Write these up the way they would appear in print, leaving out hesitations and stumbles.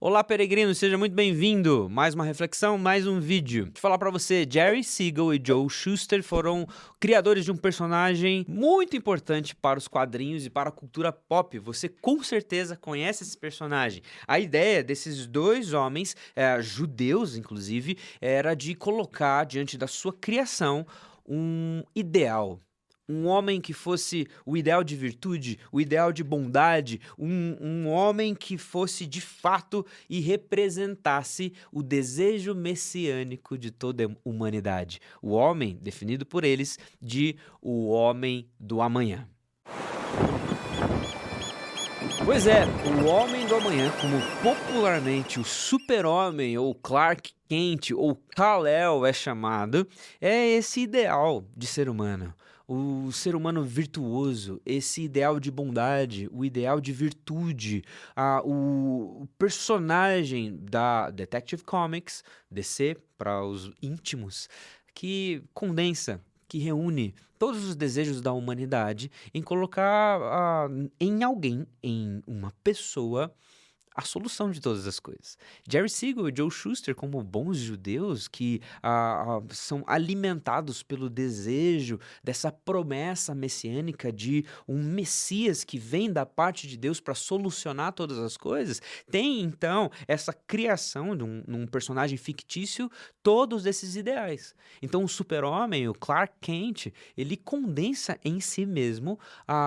Olá, peregrino, seja muito bem-vindo. Mais uma reflexão, mais um vídeo. Deixa eu falar pra você, Jerry Siegel e Joe Shuster foram criadores de um personagem muito importante para os quadrinhos e para a cultura pop. Você com certeza conhece esse personagem. A ideia desses dois homens, judeus inclusive, era de colocar diante da sua criação um ideal. Um homem que fosse o ideal de virtude, o ideal de bondade, um homem que fosse de fato e representasse o desejo messiânico de toda a humanidade. O homem, definido por eles, de o homem do amanhã. Pois é, o Homem do Amanhã, como popularmente o Super-Homem ou Clark Kent ou Kal-El é chamado, é esse ideal de ser humano. O ser humano virtuoso, esse ideal de bondade, o ideal de virtude, o personagem da Detective Comics, DC para os íntimos, que condensa, que reúne todos os desejos da humanidade em colocar em alguém, em uma pessoa, a solução de todas as coisas. Jerry Siegel e Joe Shuster, como bons judeus que são alimentados pelo desejo dessa promessa messiânica de um Messias que vem da parte de Deus para solucionar todas as coisas, tem então essa criação de um personagem fictício, todos esses ideais. Então o Super-Homem, o Clark Kent, ele condensa em si mesmo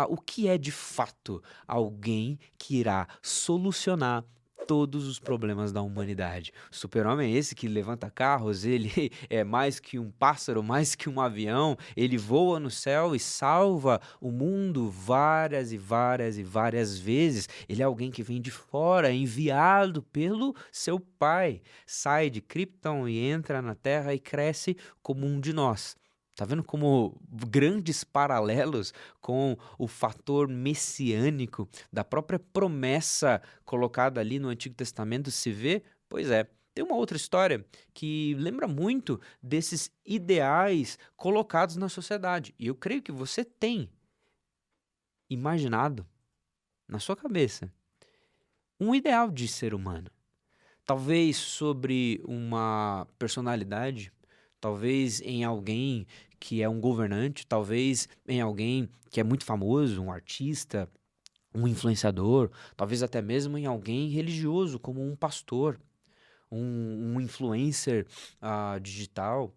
o que é de fato alguém que irá solucionar todos os problemas da humanidade. O Super-Homem é esse que levanta carros, ele é mais que um pássaro, mais que um avião, ele voa no céu e salva o mundo várias e várias e várias vezes. Ele é alguém que vem de fora, enviado pelo seu pai, sai de Krypton e entra na Terra e cresce como um de nós. Tá vendo como grandes paralelos com o fator messiânico da própria promessa colocada ali no Antigo Testamento se vê? Pois é. Tem uma outra história que lembra muito desses ideais colocados na sociedade. E eu creio que você tem imaginado na sua cabeça um ideal de ser humano. Talvez sobre uma personalidade, talvez em alguém que é um governante, talvez em alguém que é muito famoso, um artista, um influenciador, talvez até mesmo em alguém religioso, como um pastor, um influencer digital.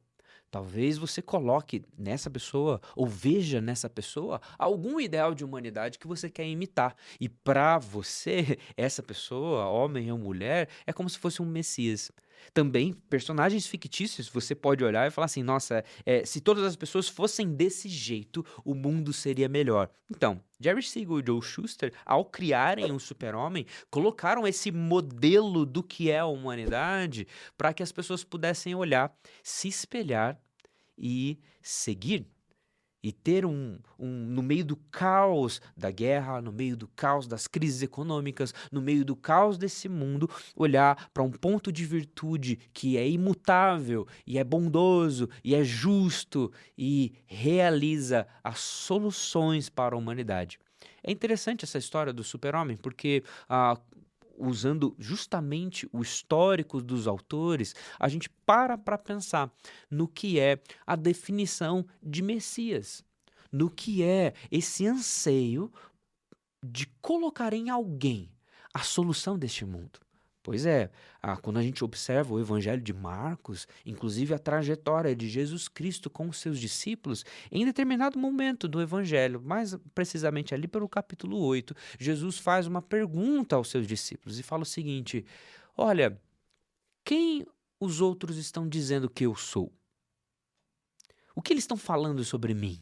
Talvez você coloque nessa pessoa ou veja nessa pessoa algum ideal de humanidade que você quer imitar. E para você, essa pessoa, homem ou mulher, é como se fosse um Messias. Também, personagens fictícios, você pode olhar e falar assim: nossa, se todas as pessoas fossem desse jeito, o mundo seria melhor. Então, Jerry Siegel e Joe Shuster, ao criarem um super-homem, colocaram esse modelo do que é a humanidade para que as pessoas pudessem olhar, se espelhar e seguir. E ter no meio do caos da guerra, no meio do caos das crises econômicas, no meio do caos desse mundo, olhar para um ponto de virtude que é imutável, e é bondoso, e é justo, e realiza as soluções para a humanidade. É interessante essa história do super-homem, porque usando justamente o histórico dos autores, a gente para pensar no que é a definição de Messias, no que é esse anseio de colocar em alguém a solução deste mundo. Pois é, quando a gente observa o Evangelho de Marcos, inclusive a trajetória de Jesus Cristo com os seus discípulos, em determinado momento do Evangelho, mais precisamente ali pelo capítulo 8, Jesus faz uma pergunta aos seus discípulos e fala o seguinte: olha, quem os outros estão dizendo que eu sou? O que eles estão falando sobre mim?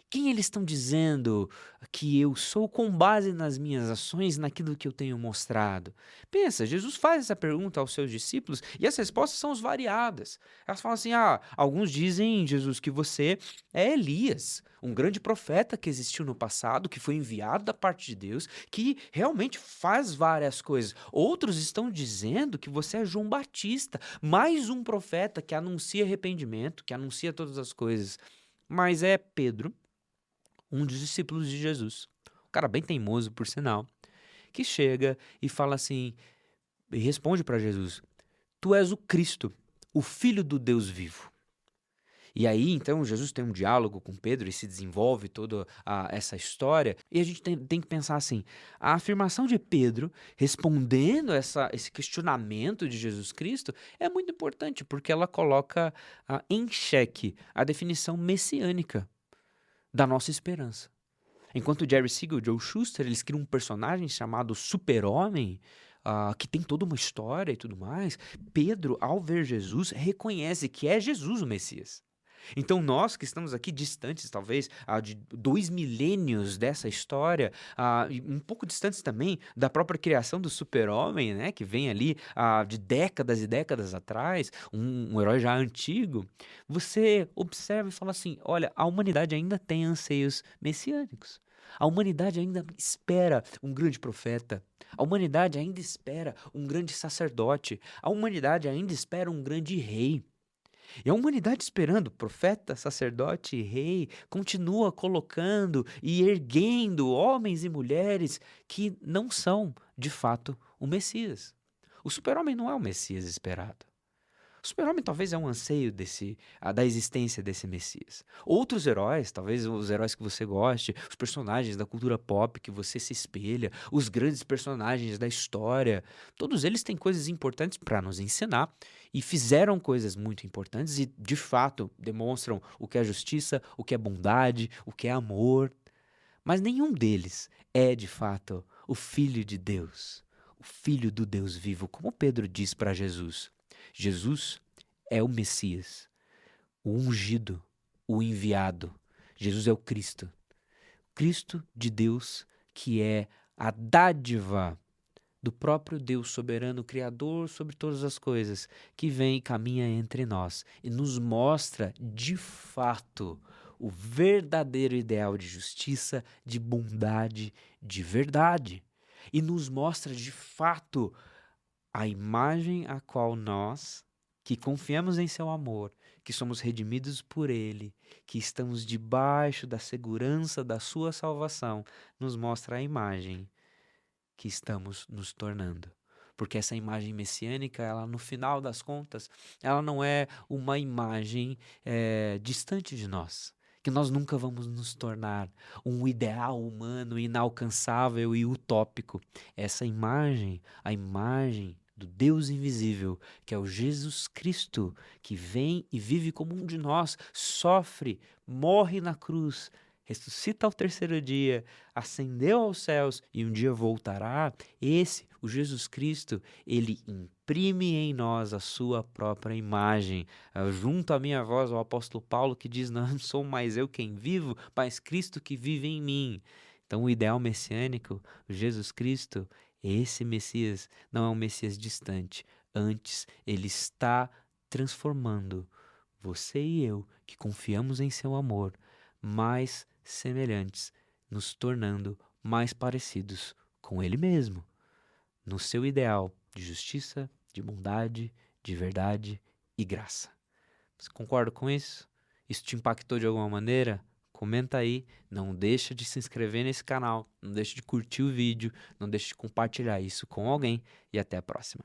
Quem eles estão dizendo que eu sou com base nas minhas ações, naquilo que eu tenho mostrado? Pensa, Jesus faz essa pergunta aos seus discípulos e as respostas são variadas. Elas falam assim: alguns dizem, Jesus, que você é Elias, um grande profeta que existiu no passado, que foi enviado da parte de Deus, que realmente faz várias coisas. Outros estão dizendo que você é João Batista, mais um profeta que anuncia arrependimento, que anuncia todas as coisas. Mas é Pedro, um dos discípulos de Jesus, um cara bem teimoso, por sinal, que chega e fala assim: e responde para Jesus: Tu és o Cristo, o Filho do Deus vivo. E aí, então, Jesus tem um diálogo com Pedro e se desenvolve toda essa história. E a gente tem que pensar assim: a afirmação de Pedro respondendo esse questionamento de Jesus Cristo é muito importante, porque ela coloca em xeque a definição messiânica da nossa esperança. Enquanto Jerry Siegel e Joe Shuster, eles criam um personagem chamado Super-Homem, que tem toda uma história e tudo mais, Pedro, ao ver Jesus, reconhece que é Jesus o Messias. Então nós que estamos aqui distantes, talvez, de 2 milênios dessa história, e um pouco distantes também da própria criação do Super-Homem, né, que vem ali de décadas e décadas atrás, um herói já antigo, você observa e fala assim: olha, a humanidade ainda tem anseios messiânicos. A humanidade ainda espera um grande profeta. A humanidade ainda espera um grande sacerdote. A humanidade ainda espera um grande rei. E a humanidade esperando profeta, sacerdote e rei continua colocando e erguendo homens e mulheres que não são, de fato, o Messias. O super-homem não é o Messias esperado. O super-homem talvez é um anseio da existência desse Messias. Outros heróis, talvez os heróis que você goste, os personagens da cultura pop que você se espelha, os grandes personagens da história, todos eles têm coisas importantes para nos ensinar e fizeram coisas muito importantes e, de fato, demonstram o que é justiça, o que é bondade, o que é amor. Mas nenhum deles é, de fato, o Filho de Deus, o Filho do Deus vivo, como Pedro diz para Jesus. Jesus é o Messias, o ungido, o enviado. Jesus é o Cristo de Deus, que é a dádiva do próprio Deus soberano, Criador sobre todas as coisas, que vem e caminha entre nós e nos mostra, de fato, o verdadeiro ideal de justiça, de bondade, de verdade. E nos mostra, de fato, a imagem a qual nós, que confiamos em seu amor, que somos redimidos por ele, que estamos debaixo da segurança da sua salvação, nos mostra a imagem que estamos nos tornando. Porque essa imagem messiânica, ela no final das contas, ela não é uma imagem distante de nós, que nós nunca vamos nos tornar um ideal humano inalcançável e utópico. Essa imagem, a imagem do Deus invisível, que é o Jesus Cristo, que vem e vive como um de nós, sofre, morre na cruz, ressuscita ao terceiro dia, ascendeu aos céus e um dia voltará. Esse, o Jesus Cristo, ele imprime em nós a sua própria imagem. Junto à minha voz, o apóstolo Paulo, que diz: não sou mais eu quem vivo, mas Cristo que vive em mim. Então o ideal messiânico, o Jesus Cristo, esse Messias não é um Messias distante. Antes, ele está transformando você e eu, que confiamos em seu amor, mais semelhantes, nos tornando mais parecidos com ele mesmo, no seu ideal de justiça, de bondade, de verdade e graça. Você concorda com isso? Isso te impactou de alguma maneira? Comenta aí, não deixa de se inscrever nesse canal, não deixa de curtir o vídeo, não deixa de compartilhar isso com alguém e até a próxima.